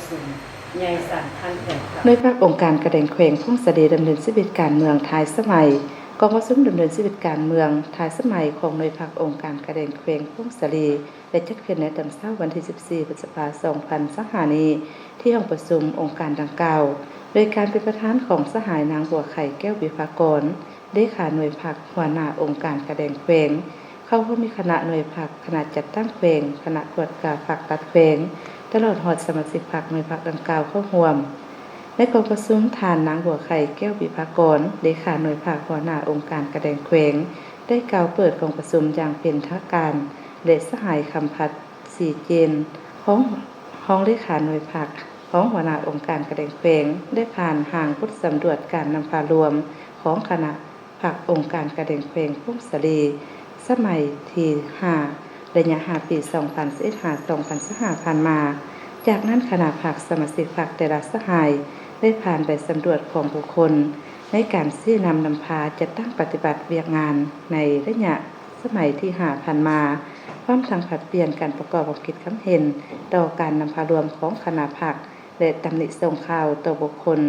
สุมใหญ่สั่นพันแผ่นในภาคองค์การกระแดงแขวงพงศเดชดำเนินชีวิตการเมืองท้ายสมัยกองประชุมดำเนินชีวิตการเมืองท้ายสมัยของในภาคองค์การกระแดงแขวงพงศเดชได้จัดขึ้นในวันเสาร์วันที่14พฤษภาคม2565ที่ห้องประชุมองค์การดังกล่าวโดยการเป็นประธานของสหายนางบัวไข่แก้ววิภากรเลขาหน่วยภาคหัวหน้าองค์การกระแดงแขวงเข้าร่วมมีคณะหน่วยภาคคณะจัดตั้งแขวงคณะตรวจการภาคตัดแขวงตลอดหอดสมาชิกพรรคหน่วยภาคดังกล่าวเข้าร่วมในกองประชุมทานนางบัวไข่แก้ววิภากรเลขาหน่วยภาคหัวหน้าองค์การกระแดงแขวงได้กล่าวเปิดกองประชุมอย่างเป็นทางการและสหายคำพัดสีเจนห้องเลขาหน่วยภาคของหัวหน้าองค์การกระแดงแขวงได้ผ่านห่างพุทธสำรวจการนำพารวมของคณะภาคองค์การกระแดงแขวงพงศเดชสมัยที่5ระยะ5ปี2011-2025ผ่านมาจากนั้นคณะภาคสมาชิกพรรคแต่ละสหายได้ผ่านไปสำรวจของบุคคลในการชี้นำพาจัดตั้งปฏิบัติเวียกงานในระยะสมัยที่5ผ่านมาพร้อมทั้งผลัดเปลี่ยนการประกอบความคิดความเห็นต่อการนำพารวมของคณะพรรคและตำหนิส่งข่าวต่อบุคคล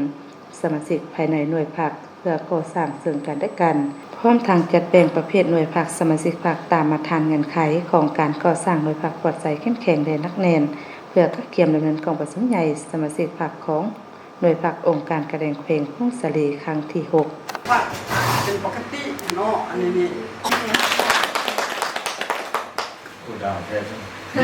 สมาชิกภายในหน่วยพรรคเพื่อก่อสร้างซึ่งกันและกันพร้อมทางจัดแบ่งประเภทหน่วยพรรคสมาชิกพรรคตามมาตรฐานเงื่อนไขของการก่อสร้างหน่วยพรรคปลอดภัยเข้มแข็งและนักแน่นเพื่อคัดเกียมดำเนินกองประชุมใหญ่สมาชิกพรรคของหน่วยพรรคองค์การกระแดงแขวงพงศเดชครั้งที่6ว่าเป็นปกติเนาะอันนี้ผู้ดาวแท้